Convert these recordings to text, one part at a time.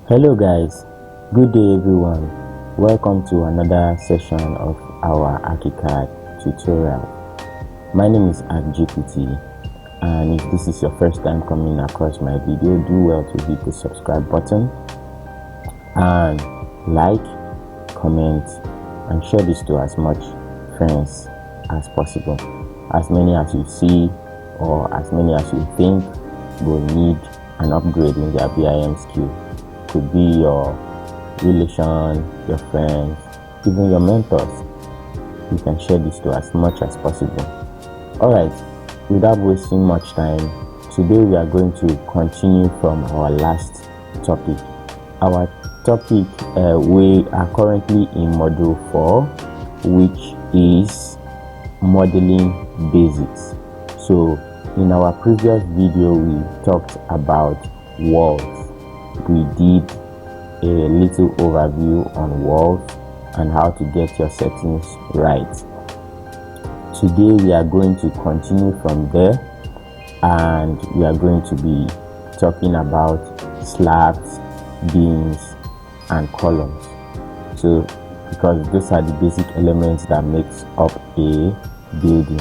Hello guys, good day everyone. Welcome to another session of our ArchiCAD tutorial. My name is ArchiCAD, and if this is your first time coming across my video, do well to hit the subscribe button and like, comment and share this to as much friends as possible. As many as you see or as many as you think will need an upgrade in their BIM skill. Could be your relation, your friends, even your mentors. You can share this to as much as possible. Alright, without wasting much time, today we are going to continue from our last topic. Our topic, we are currently in module 4, which is modeling basics. So in our previous video we talked about walls. We did a little overview on walls and how to get your settings right. Today we are going to continue from there, and we are going to be talking about slabs, beams and columns. So because those are the basic elements that makes up a building,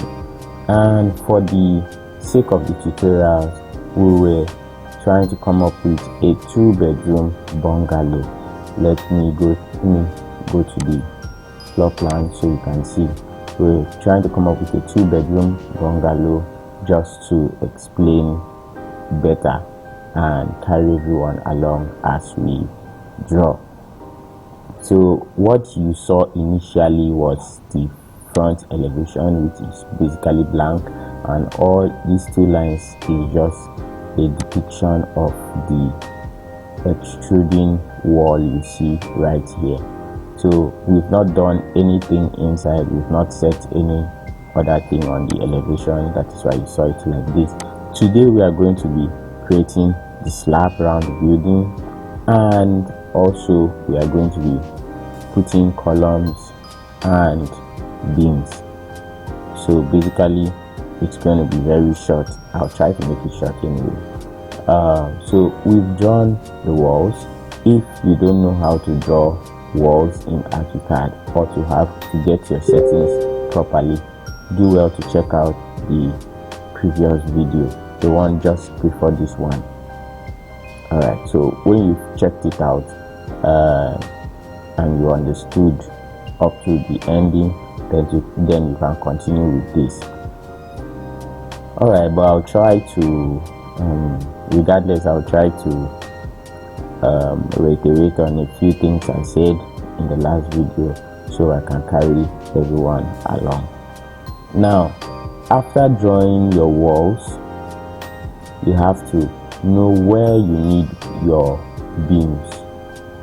and for the sake of the tutorials we were trying to come up with a 2-bedroom bungalow. Let me go to the floor plan so you can see. We're trying to come up with a 2-bedroom bungalow just to explain better and carry everyone along as we draw. So what you saw initially was the front elevation, which is basically blank, and all these two lines is just a depiction of the extruding wall you see right here. So we've not done anything inside, we've not set any other thing on the elevation. That is why you saw it like this. Today we are going to be creating the slab around the building, and also we are going to be putting columns and beams. So basically it's going to be very short. I'll try to make it short anyway. So we've drawn the walls. If you don't know how to draw walls in ArchiCAD, or to get your settings properly, do well to check out the previous video, the one just before this one. Alright, so when you've checked it out and you understood up to the ending, then you can continue with this. Alright, but I'll try to regardless, I'll try to reiterate on a few things I said in the last video so I can carry everyone along. Now, after drawing your walls, you have to know where you need your beams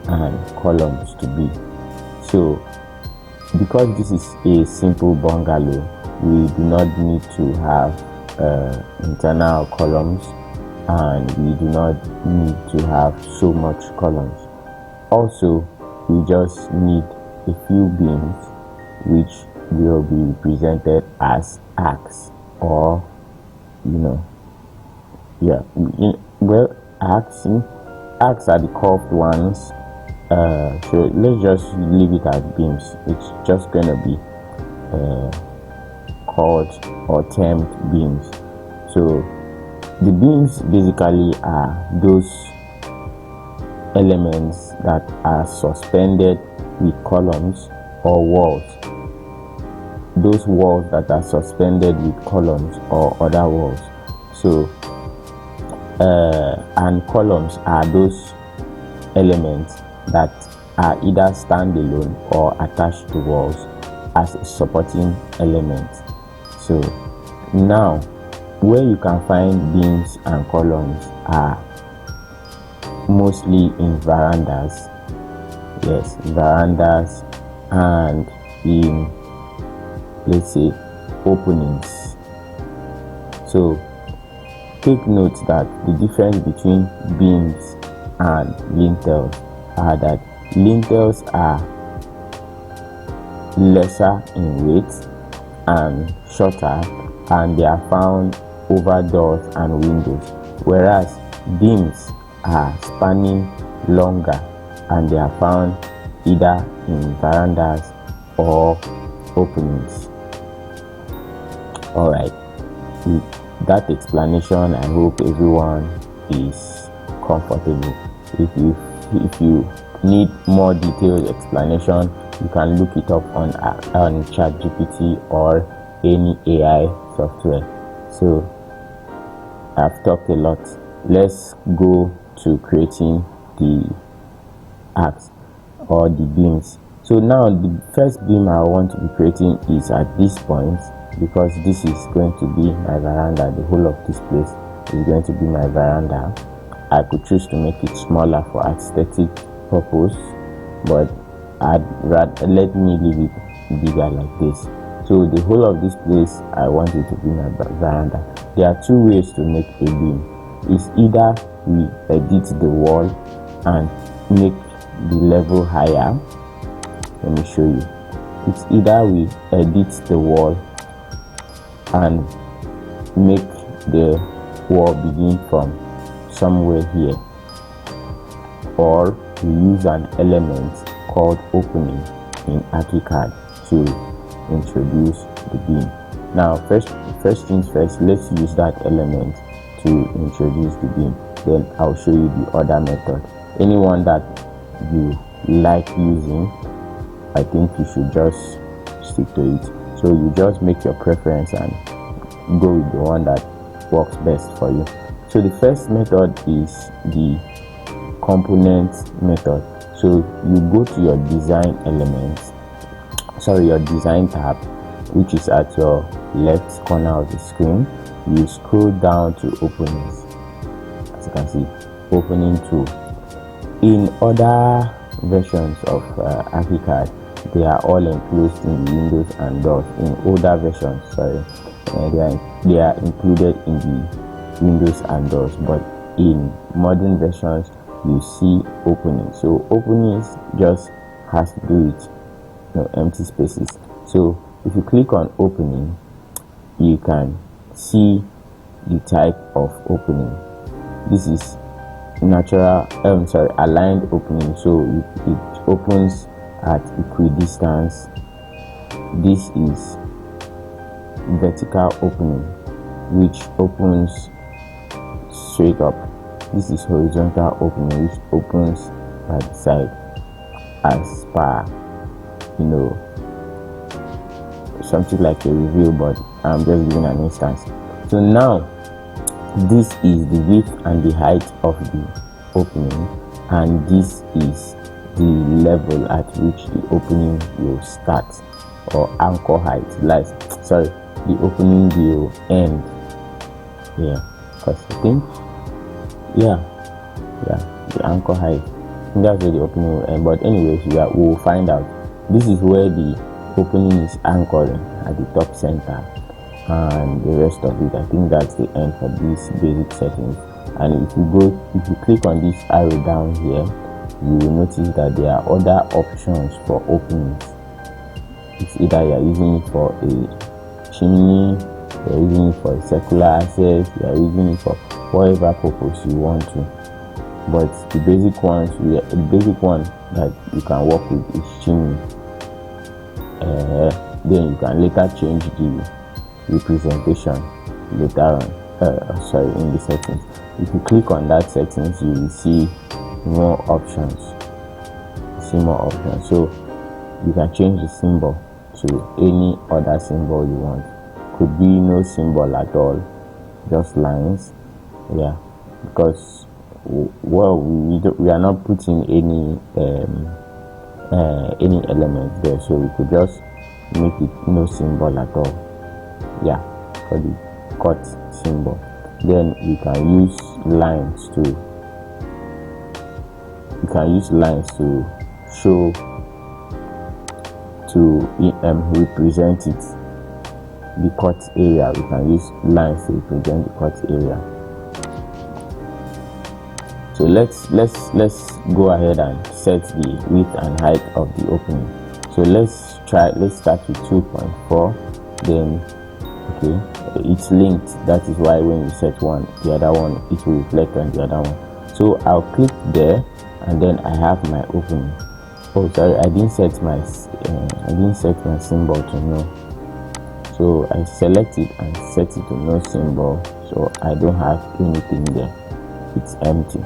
and columns to be. So because this is a simple bungalow, we do not need to have internal columns, and we do not need to have so much columns. Also, we just need a few beams which will be represented as arcs, or arcs are the curved ones. So let's just leave it as beams. It's just gonna be called or termed beams. So the beams basically are those elements that are suspended with columns or walls. Those walls that are suspended with columns or other walls. So and columns are those elements that are either standalone or attached to walls as a supporting element. So now, where you can find beams and columns are mostly in verandas. Yes, verandas, and in, let's say, openings. So take note that the difference between beams and lintels are that lintels are lesser in weight and shorter, and they are found over doors and windows, whereas beams are spanning longer, and they are found either in verandas or openings. All right, with that explanation, I hope everyone is comfortable. If you need more detailed explanation, you can look it up on ChatGPT or any AI software. So I've talked a lot. Let's go to creating the arcs or the beams. So now the first beam I want to be creating is at this point, because this is going to be my veranda. The whole of this place is going to be my veranda. I could choose to make it smaller for aesthetic purpose, but let me leave it bigger like this. So the whole of this place, I want it to be my veranda. There are two ways to make a beam. It's either we edit the wall and make the level higher. Let me show you. It's either we edit the wall and make the wall begin from somewhere here, or we use an element called opening in ArchiCAD to introduce the beam. Now first things first, let's use that element to introduce the beam, then I'll show you the other method. Anyone that you like using, I think you should just stick to it. So you just make your preference and go with the one that works best for you. So the first method is the component method. So you go to your design elements, your design tab, which is at your left corner of the screen. You scroll down to openings. As you can see, opening tool. In other versions of ArchiCAD, they are all enclosed in the windows and doors. In older versions, they are included in the windows and doors, but in modern versions you see openings. So openings just has to do with empty spaces. So if you click on opening, you can see the type of opening. This is aligned opening, so it opens at equidistance. This is vertical opening, which opens straight up. This is horizontal opening, which opens by the side, as per something like a review, but I'm just giving an instance. So now this is the width and the height of the opening, and this is the level at which the opening will start, or anchor height, the opening will end here, because I think the anchor height, that's where the opening will end. But anyways, we'll find out. This is where the opening is anchoring at the top center, and the rest of it, I think that's the end for these basic settings. And if you click on this arrow down here, you will notice that there are other options for openings. It's either you're using it for a chimney, you're using it for a circular access, you're using it for whatever purpose you want to. But the basic one that you can work with is chimney. Then you can later change the representation later on. In the settings. If you click on that settings, you will see more options. So you can change the symbol to any other symbol you want. Could be no symbol at all, just lines. Because we are not putting any elements there, so we could just make it no symbol at all. For the cut symbol. Then you can use lines to show, to represent it, the cut area. We can use lines to represent the cut area. So let's go ahead and set the width and height of the opening. So let's start with 2.4. Then it's linked. That is why when you set one, the other one, it will reflect on the other one. So I'll click there, and then I have my opening. Oh sorry, I didn't set my symbol to no, so I select it and set it to no symbol, so I don't have anything there, it's empty.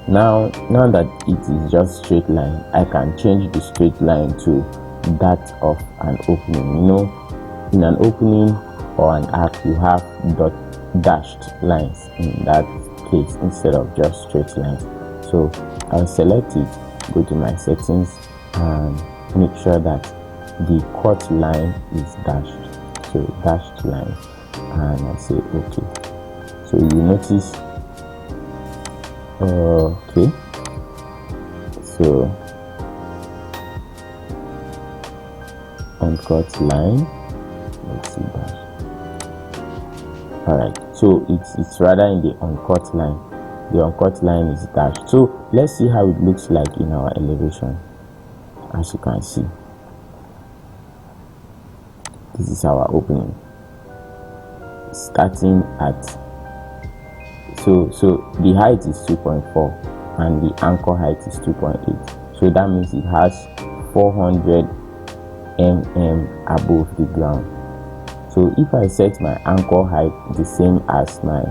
Now that it is just straight line, I can change the straight line to that of an opening. You know, in an opening or an arc, you have dashed lines in that case instead of just straight lines. So I'll select it, go to my settings, and make sure that the cut line is dashed. So dashed line, and I say okay. So you notice, okay, so uncut line, let's see that. All right, so it's rather in the uncut line. The uncut line is dashed. So let's see how it looks like in our elevation. As you can see, this is our opening, starting at, so the height is 2.4 and the anchor height is 2.8, so that means it has 400 mm above the ground. So if I set my anchor height the same as my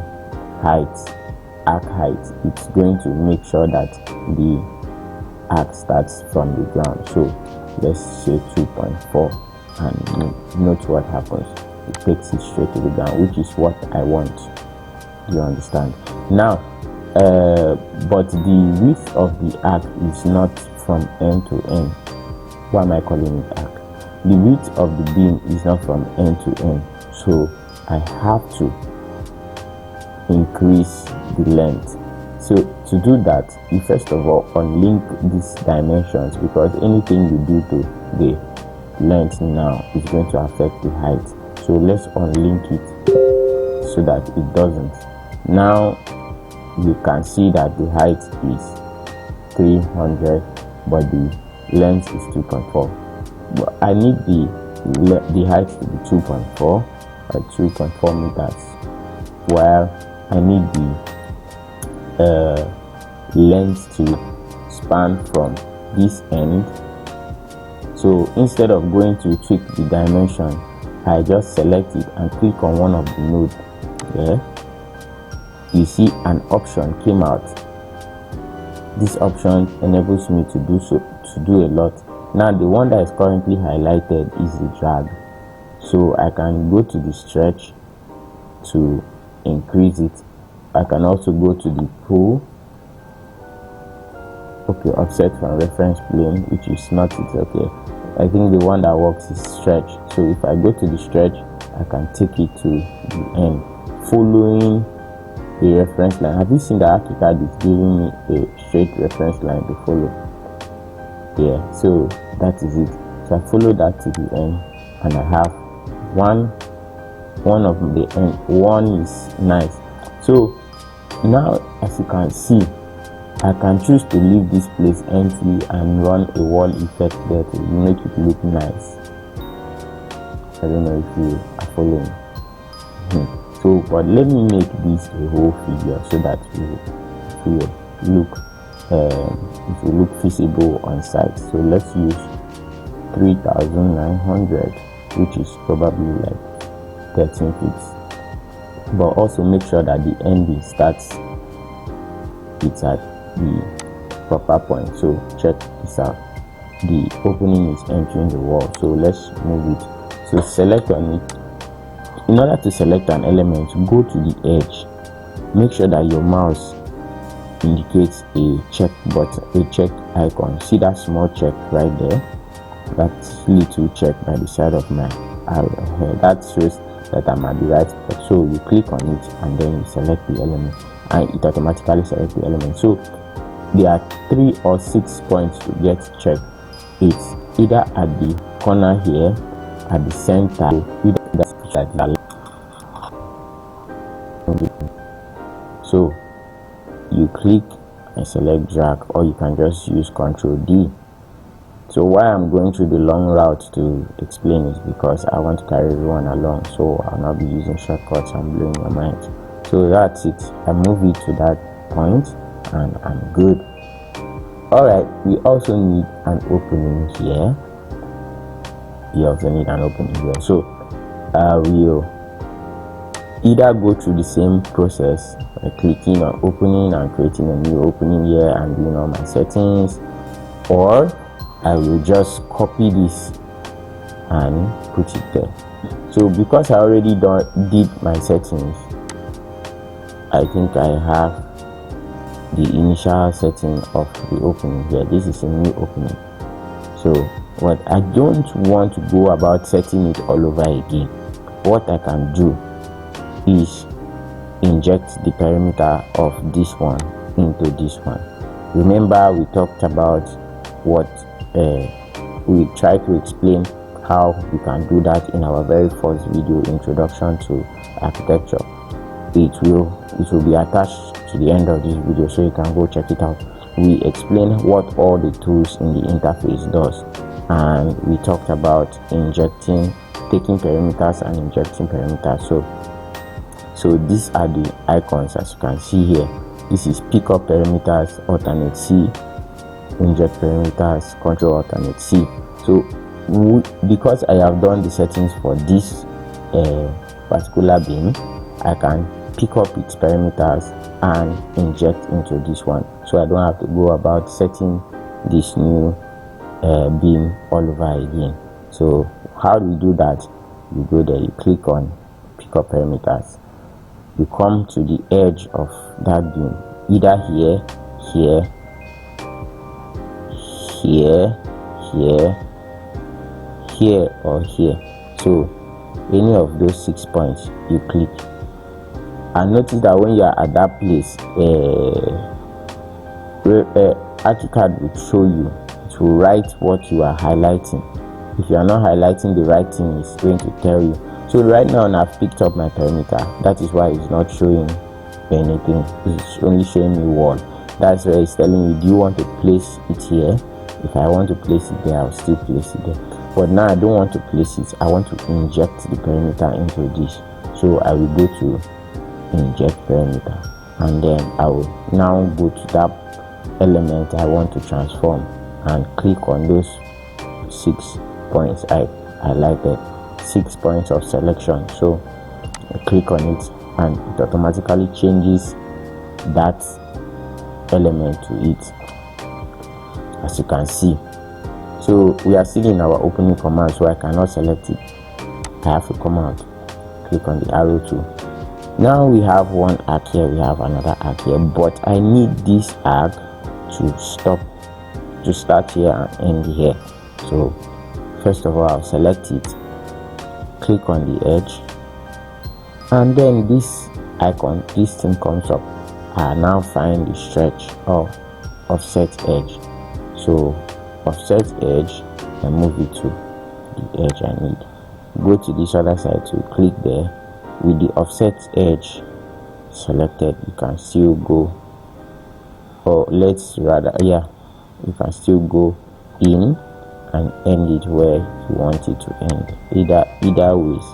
arc height, it's going to make sure that the arc starts from the ground. So let's say 2.4, and note what happens. It takes it straight to the ground, which is what I want. You understand? Now, but the width of the arc is not from end to end. Why am I calling it arc? The width of the beam is not from end to end, so I have to increase the length. So to do that, you first of all unlink these dimensions, because anything you do to the length now is going to affect the height. So let's unlink it so that it doesn't. Now you can see that the height is 300, but the length is 2.4. But I need the height to be 2.4 or 2.4 meters, while I need the length to span from this end. So instead of going to tweak the dimension, I just select it and click on one of the nodes there. You see an option came out. This option enables me to do a lot. Now the one that is currently highlighted is the drag, so I can go to the stretch to increase it. I can also go to the pull, okay, offset from reference plane, which is not it. Okay, I think the one that works is stretch. So if I go to the stretch, I can take it to the end following the reference line. Have you seen that ArchiCAD is giving me a straight reference line to follow? Yeah, so that is it. So I follow that to the end, and I have one of the end. One is nice. So now, as you can see, I can choose to leave this place empty and run a wall effect there to make it look nice. I don't know if you are following. So, but let me make this a whole figure so that it will look feasible on site. So let's use 3,900, which is probably like 13 feet. But also make sure that the ending starts, it's at the proper point. So check this out. The opening is entering the wall. So let's move it. So select on it. In order to select an element, go to the edge. Make sure that your mouse indicates a check button, a check icon. See that small check right there? That little check by the side of my arrow here. That shows that I'm at the right spot. So you click on it and then you select the element, and it automatically selects the element. So there are 3 or 6 points to get checked. It's either at the corner here, at the center, either at the so you click and select drag, or you can just use Ctrl D. So why I'm going through the long route to explain is because I want to carry everyone along, so I'll not be using shortcuts and blowing your mind. So that's it. I move it to that point and I'm good. Alright, we also need an opening here. So we'll either go through the same process, clicking on opening and creating a new opening here and doing all my settings, or I will just copy this and put it there. So because I already did my settings, I think I have the initial setting of the opening here. This is a new opening. So what I don't want to go about setting it all over again, what I can do is inject the perimeter of this one into this one. Remember, we talked about what we tried to explain how we can do that in our very first video, Introduction to Architecture. It will be attached to the end of this video, so you can go check it out. We explain what all the tools in the interface does, and we talked about taking perimeters and injecting perimeters. So these are the icons, as you can see here. This is pick up perimeters, alternate C, inject perimeters, control alternate C. So because I have done the settings for this particular beam, I can pick up its perimeters and inject into this one, so I don't have to go about setting this new beam all over again. So how do we do that? You go there, you click on pick up perimeters, you come to the edge of that beam, either here, or here. So any of those 6 points you click, and notice that when you are at that place, ArchiCAD will show you, it will write what you are highlighting. If you are not highlighting the right thing, it's going to tell you. So right now I've picked up my perimeter. That is why it's not showing anything. It's only showing me wall. That's why it's telling you, do you want to place it here? If I want to place it there, I'll still place it there. But now I don't want to place it. I want to inject the perimeter into this. So I will go to inject perimeter, and then I will now go to that element I want to transform and click on those 6 points I highlighted, 6 points of selection. So I click on it and it automatically changes that element to it, as you can see. So we are still in our opening command, so I cannot select it. I have to come out, click on the arrow tool. Now we have one arc here, we have another arc here, but I need this arc to start here and end here. So first of all, I'll select it, click on the edge, and then this icon, this thing comes up. I now find the stretch or offset edge. So offset edge and move it to the edge I need. Go to this other side to click there. With the offset edge selected, you can still go, or you can still go in and end it where you want it to end, either ways.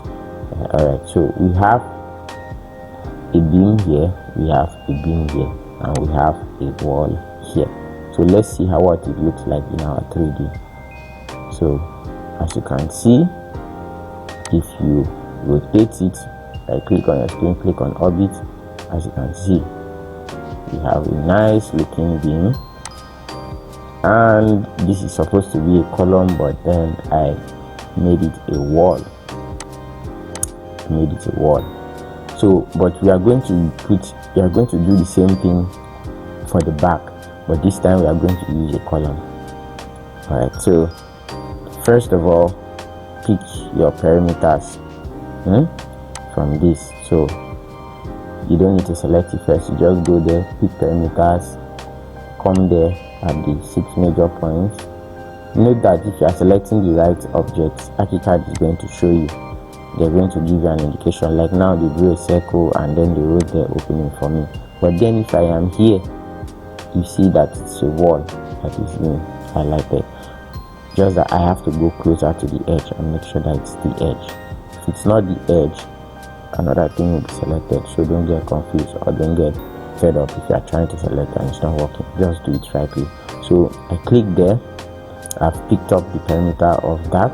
Alright, so we have a beam here, we have a beam here, and we have a wall here. So let's see what it looks like in our 3D. So as you can see, if you rotate it, click on your screen, click on orbit, as you can see, we have a nice looking beam, and this is supposed to be a column, but then I made it a wall. So but we are going to do the same thing for the back, but this time we are going to use a column. Alright, so first of all, pick your perimeters from this. So you don't need to select it first, you just go there, pick perimeters, come there at the 6 major points. Note that if you are selecting the right objects, ArchiCAD is going to show you. They're going to give you an indication. Like now they drew a circle and then they wrote the opening for me. But then if I am here, you see that it's a wall that is being highlighted. Just that I have to go closer to the edge and make sure that it's the edge. If it's not the edge, another thing will be selected. So don't get confused or don't get fed up if you are trying to select and it's not working. Just do it rightly. So I click there. I've picked up the perimeter of that.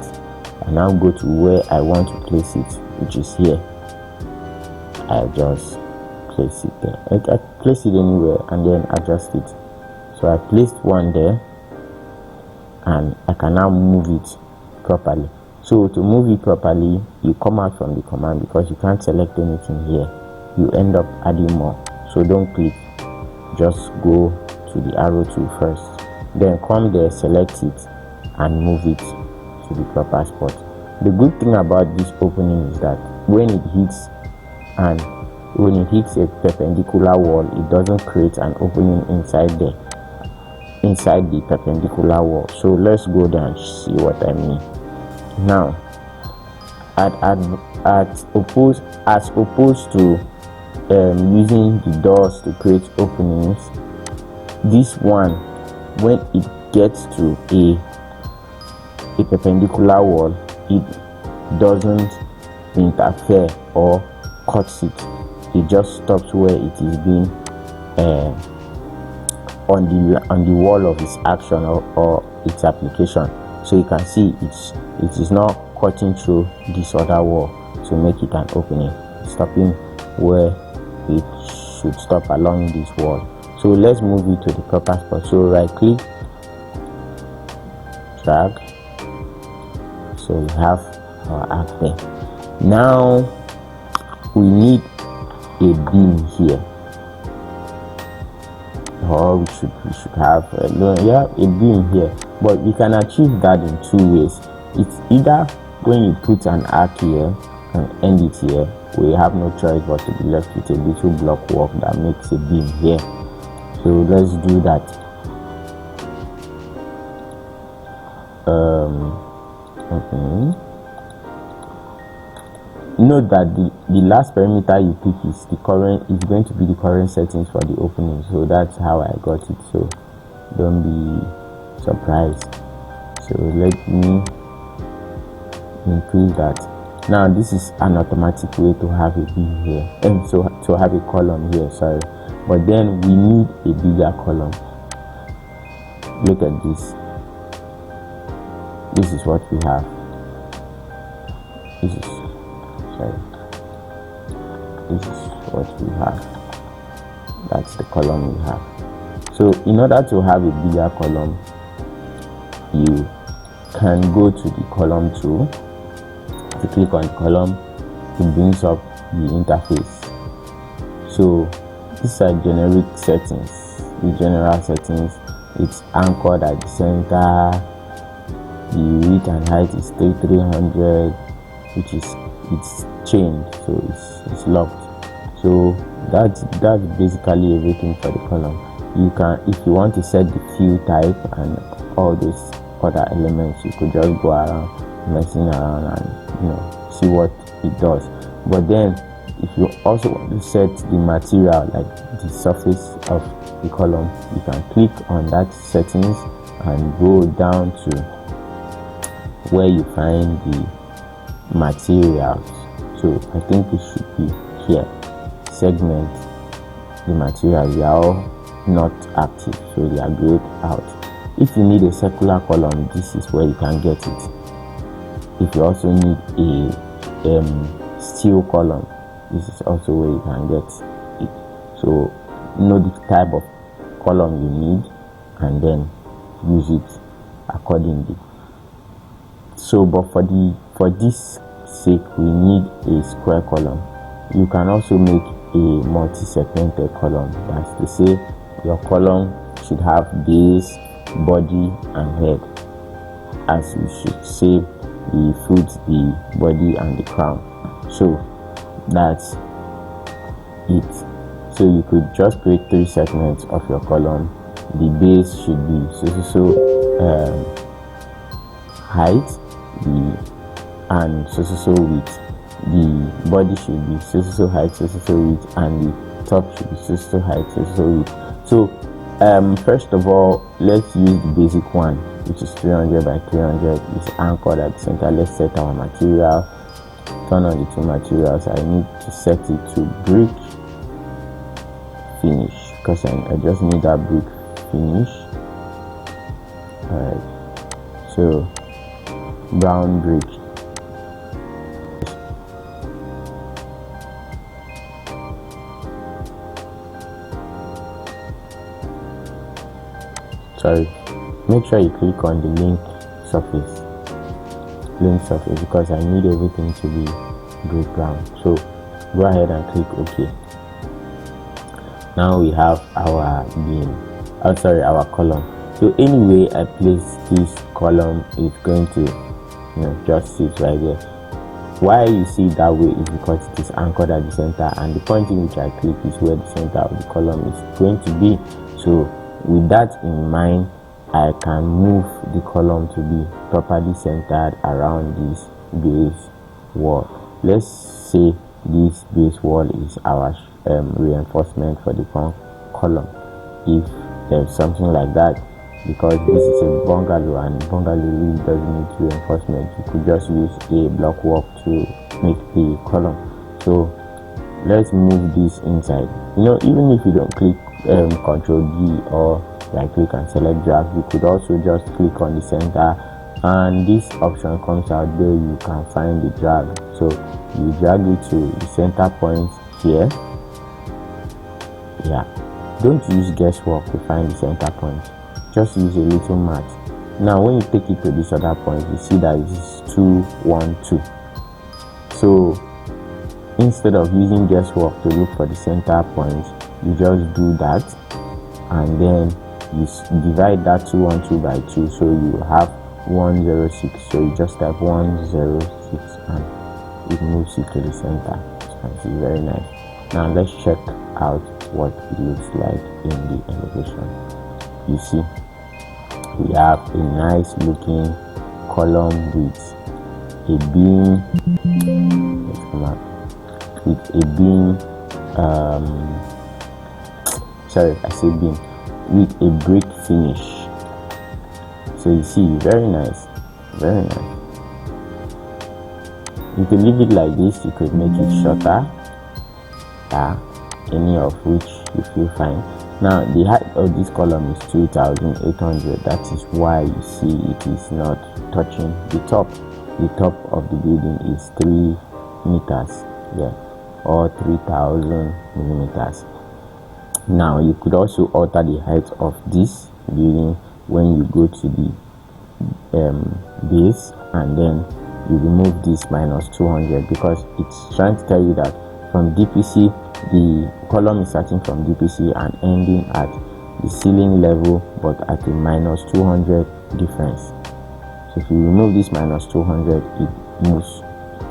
I now go to where I want to place it, which is here. I just place it there. I place it anywhere and then adjust it. So I placed one there and I can now move it properly. So to move it properly, you come out from the command because you can't select anything here. You end up adding more. So don't click, just go to the arrow tool first. Then come there, select it and move it to the proper spot. The good thing about this opening is that when it hits a perpendicular wall, it doesn't create an opening inside the perpendicular wall. So let's go down and see what I mean. Now, as opposed to using the doors to create openings, this one, when it gets to a perpendicular wall, it doesn't interfere or cuts it. It just stops where it is being on the wall of its action or its application. So you can see it is not cutting through this other wall to make it an opening, stopping where it should stop along this wall. So let's move it to the proper spot. So right click, drag. So we have our arc there. Now we need a beam here, or we should have a beam here. But we can achieve that in two ways. It's either when you put an arc here and end it here, we have no choice but to be left with a little block work that makes a beam here. So let's do that. Note that the last perimeter you pick is going to be the current settings for the opening. So that's how I got it. So don't be surprised. So let me increase that. Now this is an automatic way to have a beam here, and so to have a column here, sorry. But then we need a bigger column. Look at this. This is what we have. This is what we have. That's the column we have. So in order to have a bigger column, you can go to the column tool. If you click on the column, it brings up the interface. So these are generic settings. The general settings, it's anchored at the center. The width and height is 300, which is it's chained, so it's locked. So that's basically everything for the column. You can, if you want to set the fill type and all those other elements, you could just go around messing around and see what it does. But then if you also want to set the material, like the surface of the column, you can click on that settings and go down to where you find the materials. So I think it should be here. Segment the material. They are all not active, so they are grayed out. If you need a circular column, this is where you can get it. If you also need a steel column, this is also where you can get it. So know the type of column you need and then use it accordingly. So but for this sake, we need a square column. You can also make a multi-segmented column. That's to say, your column should have base, body and head, as you should say the foot, the body and the crown. So that's it. So you could just create 3 segments of your column. The base should be so height, and so width. The body should be so height, so width, and the top should be so height, so width. So first of all, let's use the basic one, which is 300 by 300. It's anchored at the center. Let's set our material. Turn on the 2 materials. I need to set it to brick finish because I just need that brick finish. Alright, so brown brick. Sorry, make sure you click on the link surface because I need everything to be brick brown. So go ahead and click OK. Now we have our beam, our column. So anyway I place this column, it's going to just sit right there. Why you see it that way is because it is anchored at the center, and the point in which I click is where the center of the column is going to be. So with that in mind, I can move the column to be properly centered around this base wall. Let's say this base wall is our reinforcement for the column. If there's something like that, because this is a bungalow and bungalow really doesn't need reinforcement, you could just use a block work to make the column. So let's move this inside. Even if you don't click Ctrl G or right click and select drag, you could also just click on the center, and this option comes out there. You can find the drag, so you drag it to the center point here. Don't use guesswork to find the center point, just use a little mat. Now when you take it to this other point, you see that it is 2 1 2. So instead of using guesswork to look for the center point, you just do that, and then you divide that 212 by 2, so you have 106. So you just type 106 and it moves it to the center. It's very nice. Now let's check out what it looks like in the elevation. You see we have a nice looking column with a beam. Let's come out with a beam. With a brick finish. So you see, very nice. You can leave it like this, you could make it shorter, any of which you feel fine. Now the height of this column is 2,800. that is why you see it is not touching the top. The top of the building is 3 meters, or 3,000 millimeters. Now you could also alter the height of this building when you go to the base, and then you remove this minus 200, because it's trying to tell you that from DPC, the column is starting from DPC and ending at the ceiling level, but at a minus 200 difference. So if you remove this minus 200, it moves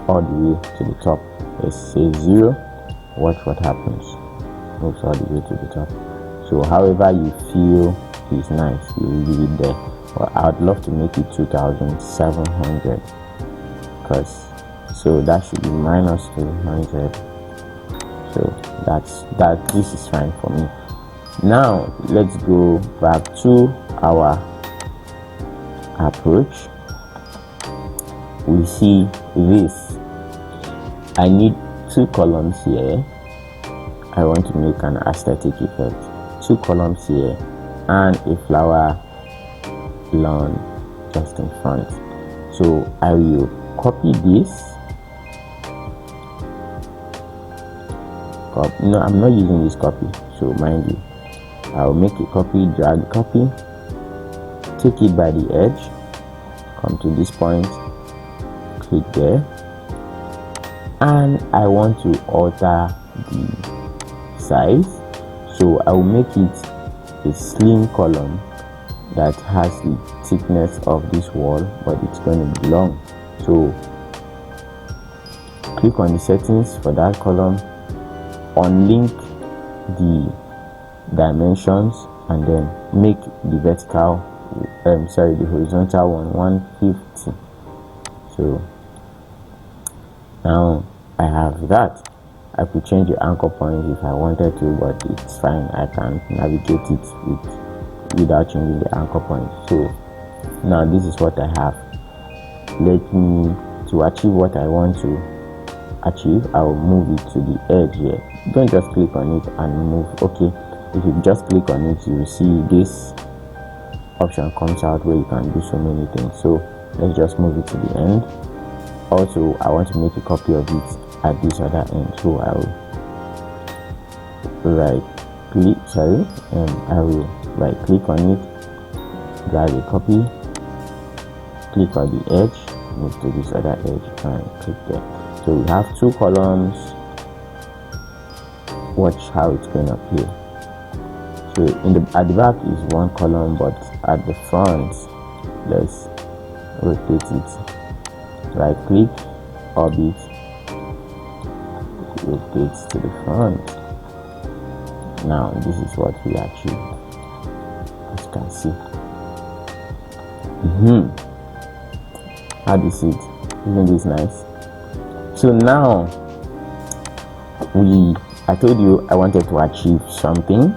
all the way to the top. Let's say 0. Watch what happens. Moves all the way to the top. So however you feel is nice, you will leave it there. But I'd love to make it 2,700, so that should be minus 200. So this is fine for me. Now let's go back to our approach. We see this. I need 2 columns here. I want to make an aesthetic effect. 2 columns here and a flower lawn just in front. So I will copy this. No, I'm not using this copy, so mind you, I'll make a copy, drag copy, take it by the edge, come to this point, click there, and I want to alter the size. So I will make it a slim column that has the thickness of this wall, but it's going to be long. So click on the settings for that column, unlink the dimensions, and then make the the horizontal one 150. So now I have that. I could change the anchor point if I wanted to, but it's fine. I can navigate it without changing the anchor point. So now this is what I have. To achieve what I want to achieve, I will move it to the edge here. Don't just click on it and move. Okay, if you just click on it, you will see this option comes out where you can do so many things. So let's just move it to the end. Also, I want to make a copy of it at this other end, so I will right click on it, drag a copy, click on the edge, move to this other edge and click there. So we have two columns. Watch how it's going to appear. So at the back is one column, but at the front, let's rotate it. Right click, orbit, rotate to the front. Now this is what we achieved, as you can see. How do you see it? Isn't this nice? So now I told you I wanted to achieve something.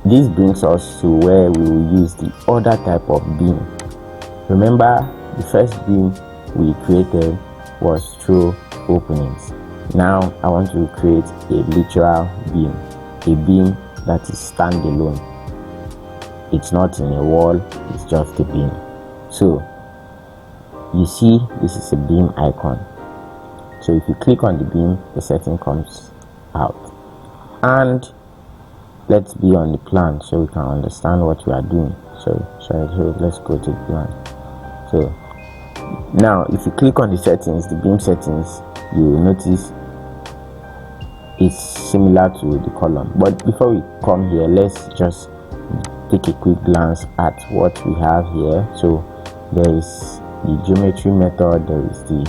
This brings us to where we will use the other type of beam. Remember, the first beam we created was through openings. Now I want to create a literal beam, a beam that is standalone. It's not in a wall, it's just a beam. So you see, this is a beam icon. So if you click on the beam, the setting comes out. And let's be on the plan so we can understand what we are doing. So let's go to the plan. So now if you click on the settings, the beam settings, you will notice it's similar to the column. But before we come here, let's just take a quick glance at what we have here. So there is the geometry method, there is the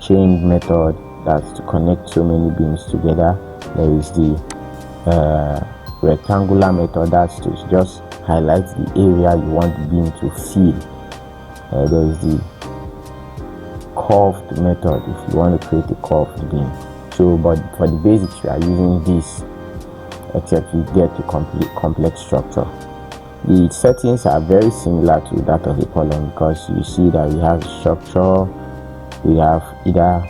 chain method, that's to connect so many beams together. There is the rectangular method, that's to just highlight the area you want the beam to fill. There is the curved method if you want to create a curved beam. So but for the basics we are using this, except we get to complete complex structure. The settings are very similar to that of a column, because you see that we have structure, we have either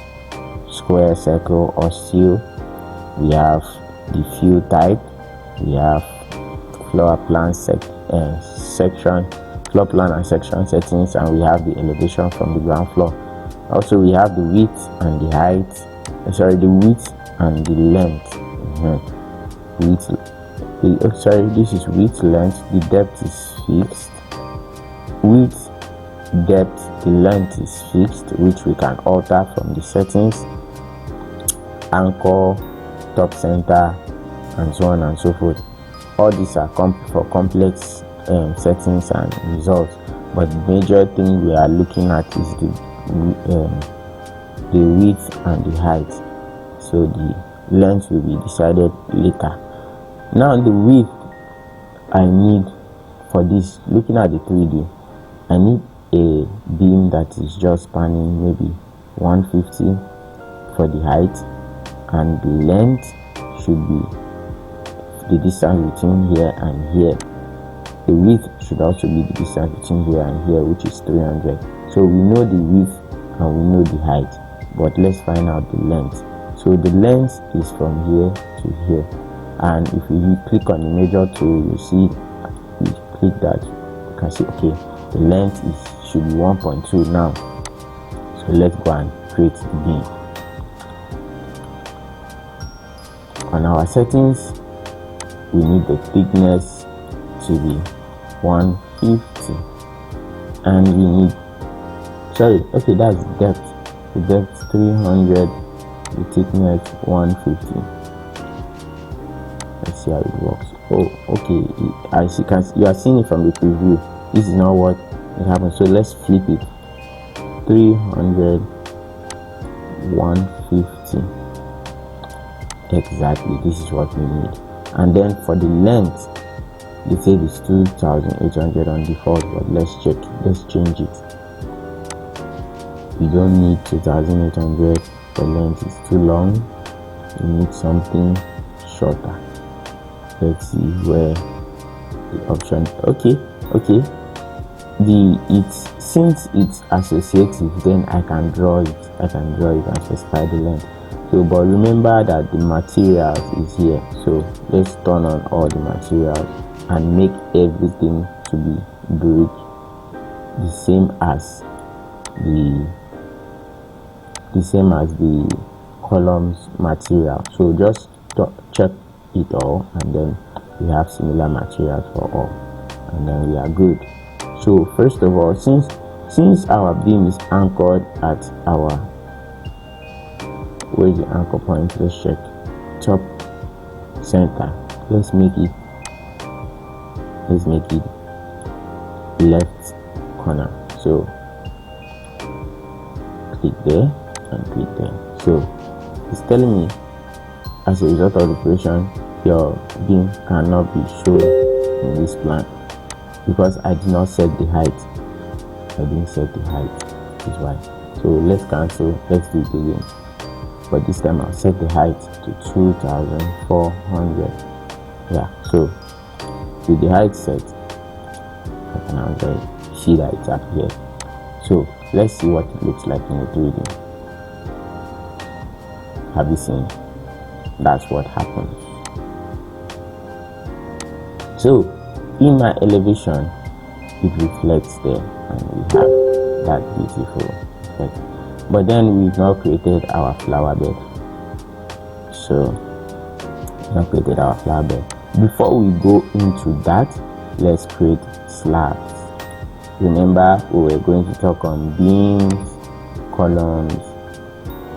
square, circle or steel, we have the field type, we have floor plan floor plan and section settings, and we have the elevation from the ground floor. Also we have the width and the height, the width and the length. This is width, length, the depth is fixed. Width, depth, the length is fixed, which we can alter from the settings. Anchor, top center, and so on and so forth. All these are for complex settings and results, but the major thing we are looking at is the width and the height. So the length will be decided later. Now the width I need for this, looking at the 3D, I need a beam that is just spanning maybe 150 for the height, and the length should be the distance between here and here. The width should also be the distance between here and here, which is 300. So we know the width and we know the height, but let's find out the length. So the length is from here to here, and if you click on the measure tool, you see, you click that, you can see, okay, the length should be 1.2 now. So let's go and create the beam. On our settings, we need the thickness to be 150, and we need, that's depth. The depth 300, the thickness 150. Let's see how it works. Oh, okay, as you can see, you are seeing it from the preview. This is not what it happens. So let's flip it. 300, 150. Exactly, this is what we need. And then for the length, they say it's 2800 on default, but let's change it. You don't need 2800, the length is too long, you need something shorter. Let's see where the option, since it's associative, then I can draw it and specify the length. So but remember that the materials is here, so let's turn on all the materials and make everything to be brick, the same as the columns material. So just check it all, and then we have similar materials for all, and then we are good. So first of all, since our beam is anchored at our, where is the anchor point? Let's check. Top center. Let's make it left corner. So click there and click there. So it's telling me, as a result of the operation, your beam cannot be shown in this plan because I did not set the height. I didn't set the height. This is why. So let's cancel. Let's do it again. But this time I'll set the height to 2400. Yeah. So with the height set, I can now see that it's up here. So let's see what it looks like in the 3D. Have you seen? That's what happens. So in my elevation, it reflects there, and we have that beautiful effect. But then we've now created our flower bed. So now created our flower bed. Before we go into that, let's create slabs. Remember, we were going to talk on beams, columns,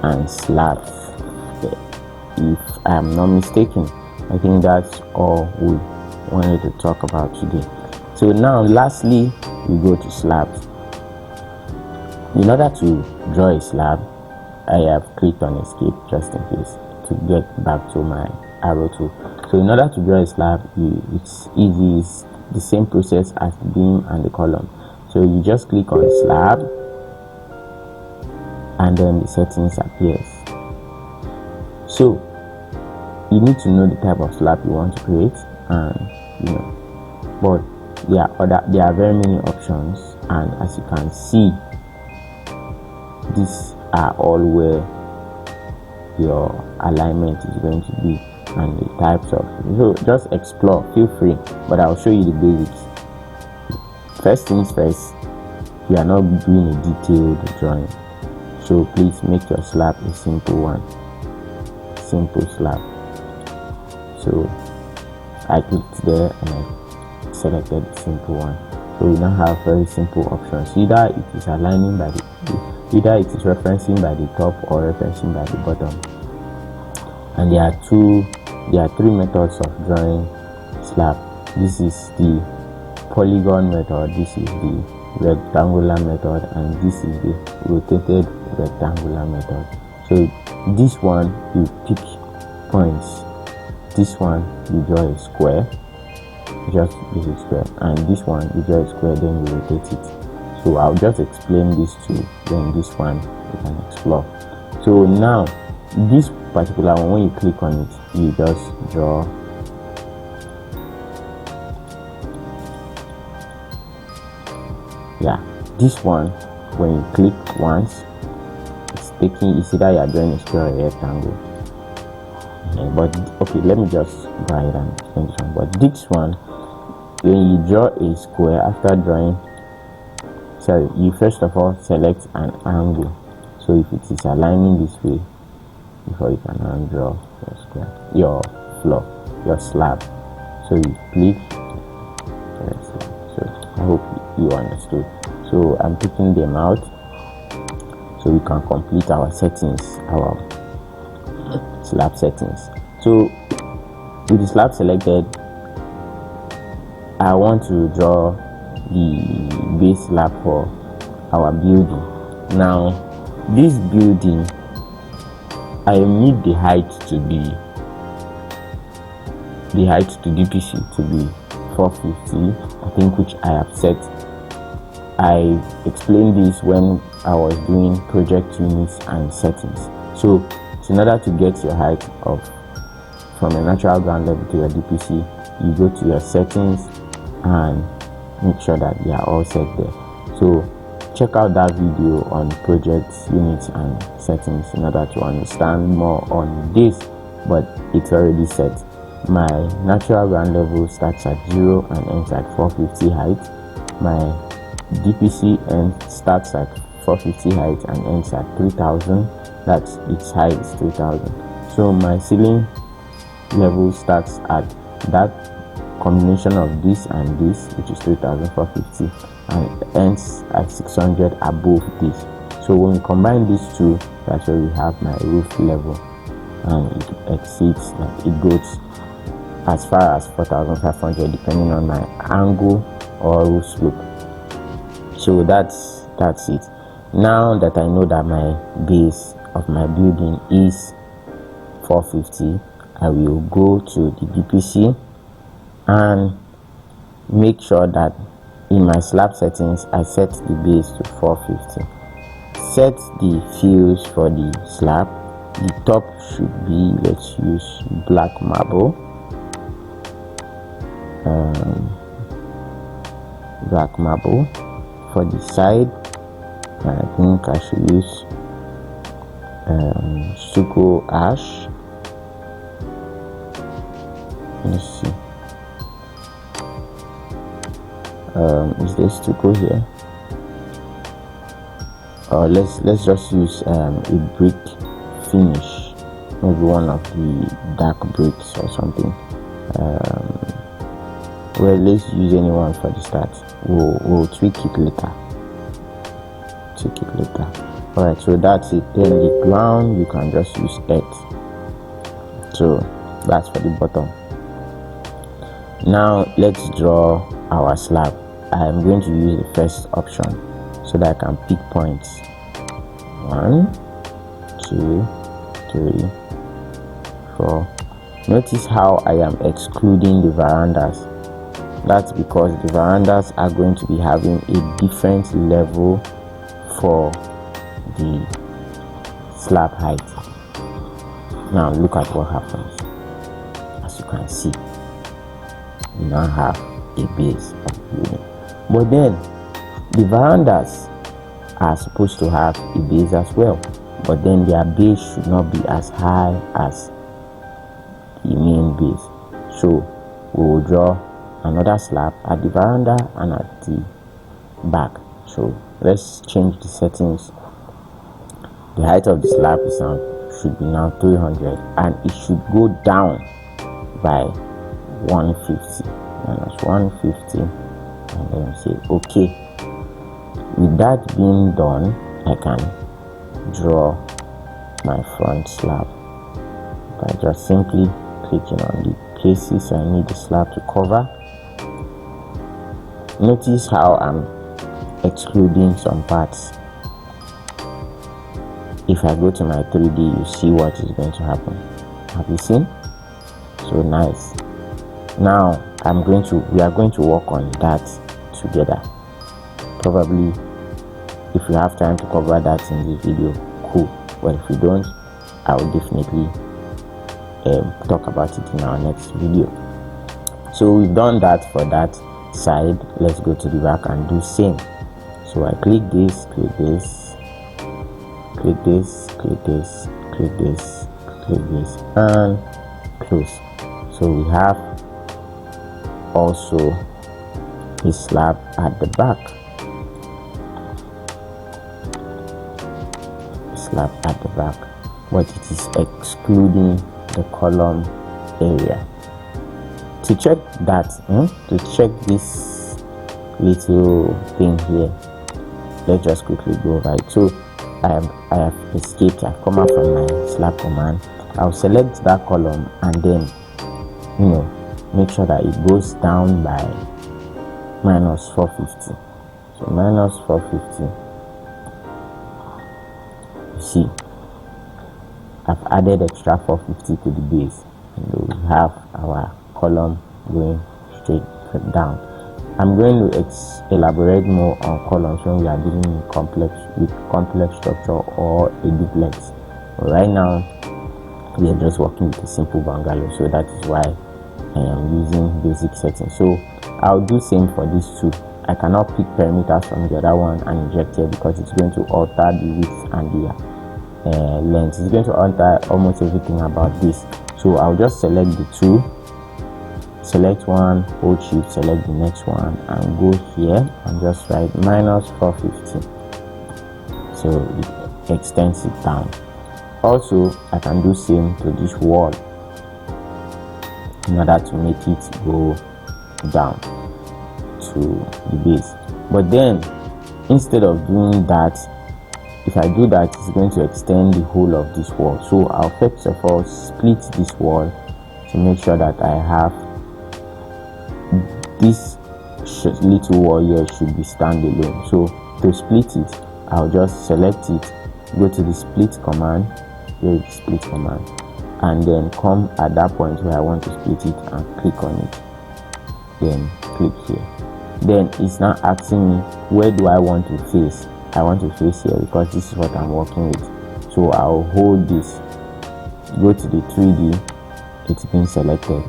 and slabs. If I am not mistaken, I think that's all we wanted to talk about today. So now lastly, we go to slabs. In order to draw a slab, I have clicked on escape just in case to get back to my arrow tool. So in order to draw a slab, it's easy. It's the same process as the beam and the column. So you just click on slab, and then the settings appears. So you need to know the type of slab you want to create, and but there are very many options, and as you can see, these are all where your alignment is going to be and the types of. So just explore, feel free, but I'll show you the basics. First things first, we are not doing a detailed drawing, so please make your slab a simple one. Simple slab. So I clicked there and I selected the simple one. So we now have very simple options. Either it is aligning by either it is referencing by the top or referencing by the bottom. And there are three methods of drawing slab. This is the polygon method, this is the rectangular method, and this is the rotated rectangular method. So this one you pick points, this one you draw a square, just use a square, and this one you draw a square, then you rotate it. So I'll just explain these two, then this one you can explore. So now this particular one, when you click on it, you just draw this one. When you click once, it's either you are drawing a square or a rectangle. But okay, let me just go ahead and explain this one. But this one, when you draw a square, after drawing, you first of all select an angle. So if it is aligning this way, before you can now draw your square, your floor, your slab. So you click slab. So I hope you understood. So I'm picking them out so we can complete our settings, our slab settings. So with the slab selected, I want to draw the base slab for our building. Now this building, I need the height to DPC to be 450, I think, which I have set. I explained this when I was doing project units and settings. So in order to get your height from a natural ground level to your DPC, you go to your settings and make sure that they are all set there. So check out that video on project units and settings in order to understand more on this, but it's already set. my natural ground level starts at 0 and ends at 450 height. My DPC starts at 450 height and ends at 3000. That's its height is 3000. So my ceiling level starts at that combination of this and this, which is 3450, and ends at 600 above this. So when we combine these two, that's where we have my roof level, and it exceeds, like it goes as far as 4500 depending on my angle or roof slope. So that's it. Now that I know that my base of my building is 450, I will go to the DPC and make sure that in my slab settings I set the base to 450. Set the fills for the slab. The top should be, let's use black marble. Black marble. For the side, I think I should use stucco ash. Let's see. Is there stucco here? Or let's just use a brick finish, maybe one of the dark bricks or something. Well, let's use anyone for the start. We'll tweak it later. Alright, so that's it. Then the ground, you can just use earth. So that's for the bottom. Now let's draw our slab. I am going to use the first option so that I can pick points. 1, 2, 3, 4. Notice how I am excluding the verandas. That's because the verandas are going to be having a different level for the slab height. Now look at what happens. As you can see, we now have a base of building. But then the verandas are supposed to have a base as well, but then their base should not be as high as the main base. So we will draw another slab at the veranda and at the back. So let's change the settings. The height of the slab should be now 300, and it should go down by 150. Minus 150, and then say okay. With that being done, I can draw my front slab by just simply clicking on the places I need the slab to cover. Notice how I'm excluding some parts. If I go to my 3D, you see what is going to happen. Have you seen? So nice. Now we are going to work on that together. Probably if you have time to cover that in this video, cool. But if you don't, I will definitely talk about it in our next video. So we've done that for that side. Let's go to the back and do same. So I click this, click this, click this, click this, click this, click this, and close. So we have also a slab at the back. Slab at the back, but it is excluding the column area. To check that, to check this little thing here, let's just quickly go over it. So I have escaped. I've come out from my slab command. I'll select that column and then make sure that it goes down by minus 450. So minus 450. You see, I've added extra 450 to the base, and we have our column going straight down. I'm going to elaborate more on columns when we are dealing with complex structure or a duplex. But right now we are just working with a simple bungalow, so that is why I am using basic settings. So I'll do same for these two. I cannot pick perimeters from the other one and inject here because it's going to alter the width and the length. It's going to alter almost everything about this. So I'll just select the two select one, hold shift, select the next one, and go here and just write minus 450. So it extends it down. Also, I can do same to this wall in order to make it go down to the base. But then instead of doing that, if I do that, it's going to extend the whole of this wall. So I'll first of all split this wall to make sure that I have this little wall here should be standalone. So to split it, I'll just select it, go to the split command, here is split command, and then come at that point where I want to split it and click on it, then click here. Then it's now asking me, where do I want to face? I want to face here because this is what I'm working with. So I'll hold this, go to the 3D, it's been selected.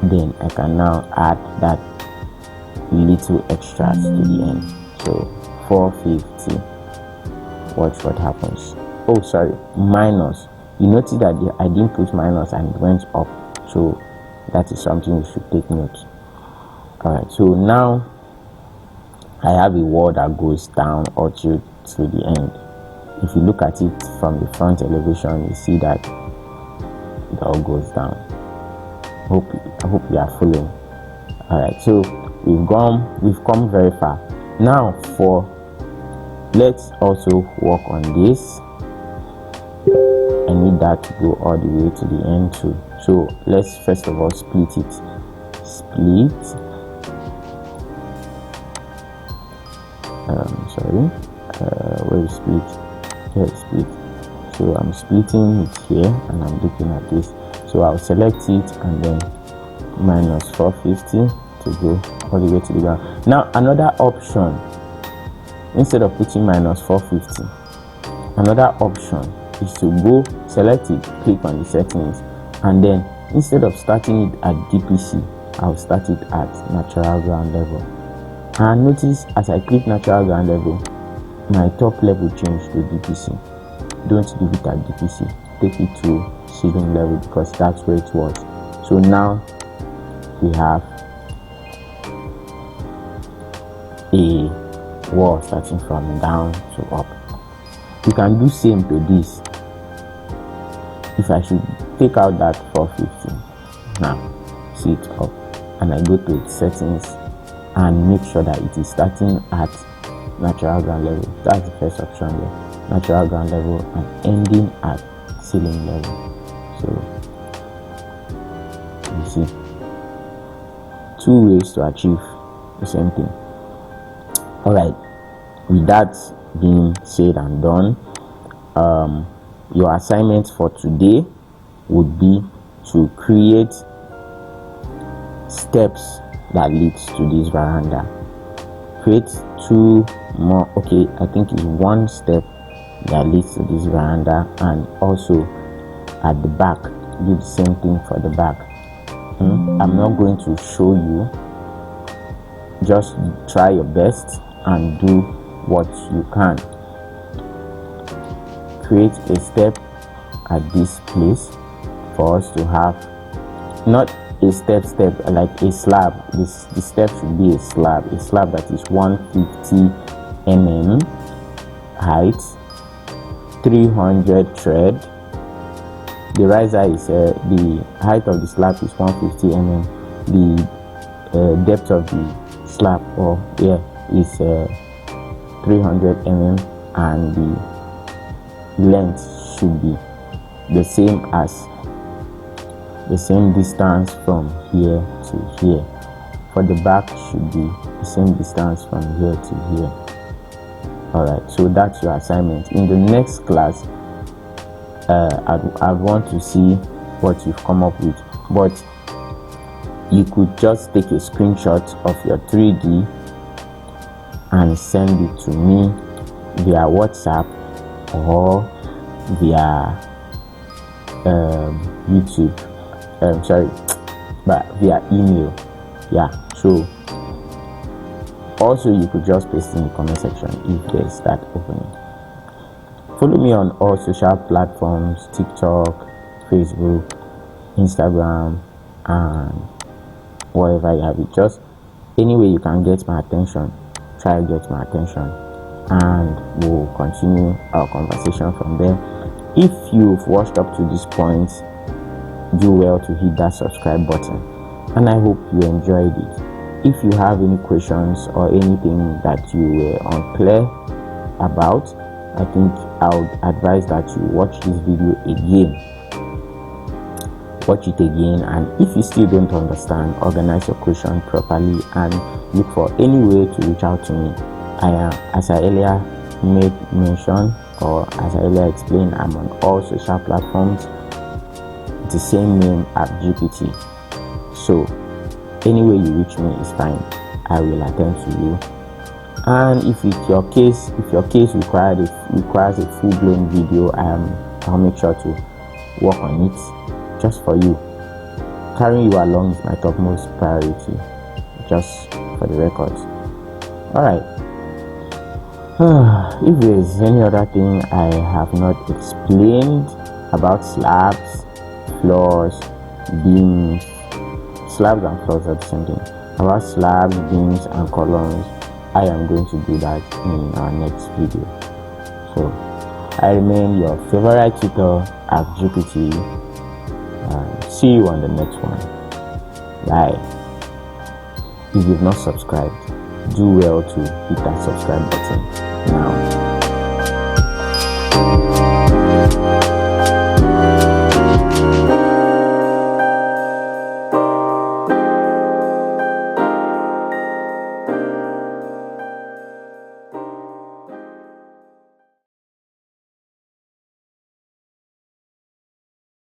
Then I can now add that little extras to the end. So 450. Watch what happens. Oh, sorry, minus. You notice that I didn't put minus and it went up. So that is something you should take note. Alright, so now I have a wall that goes down or to the end. If you look at it from the front elevation, you see that it all goes down. I hope you are following. Alright, so we've come very far. Now let's also work on this. I need that to go all the way to the end too. So let's first of all split it. Split. Where is split? Here is split. So I'm splitting it here and I'm looking at this. So I'll select it and then minus 450 to go all the way to the ground. Now another option, instead of putting minus 450, another option is to go select it, click on the settings, and then instead of starting it at DPC, I'll start it at natural ground level. And notice as I click natural ground level, my top level changed to DPC. Don't leave it at DPC, take it to ceiling level because that's where it was. So now we have a wall starting from down to up. You can do same to this. If I should take out that 450, now see it up, and I go to its settings and make sure that it is starting at natural ground level. That's the first option there, natural ground level, and ending at ceiling level. So you see, two ways to achieve the same thing. Alright, with that being said and done, your assignment for today would be to create steps that leads to this veranda. Create two more, okay, I think it's one step that leads to this veranda, and also at the back do the same thing for the back. I'm not going to show you, just try your best and do what you can. Create a step at this place for us to have, not a step like a slab. The step should be a slab that is 150 mm height, 300 thread. The riser is the height of the slab is 150 mm. The depth of the slab is 300 mm, and the length should be the same distance from here to here. For the back should be the same distance from here to here. Alright, so that's your assignment. In the next class, I want to see what you've come up with, but you could just take a screenshot of your 3D and send it to me via WhatsApp or via YouTube. But via email. Yeah, so also you could just paste in the comment section if there's that opening. Follow me on all social platforms: TikTok, Facebook, Instagram, and wherever you have it. Just any way you can get my attention, try to get my attention, and we'll continue our conversation from there. If you've watched up to this point, do well to hit that subscribe button, and I hope you enjoyed it. If you have any questions or anything that you were unclear about, I think I would advise that you watch this video again. Watch it again, and if you still don't understand, organize your question properly and look for any way to reach out to me. I am, as I earlier made mention, or as I earlier explained, I'm on all social platforms. It's the same name at GPT. So any way you reach me is fine. I will attend to you. And if your case requires a full-blown video, I'll make sure to work on it just for you. Carrying you along is my topmost priority, just for the records. Alright. If there is any other thing I have not explained about slabs, floors, beams, slabs and floors are the same thing. About slabs, beams, and columns, I am going to do that in our next video. So I remain your favorite tutor at GPT. See you on the next one. Bye. If you've not subscribed, do well to hit that subscribe button now.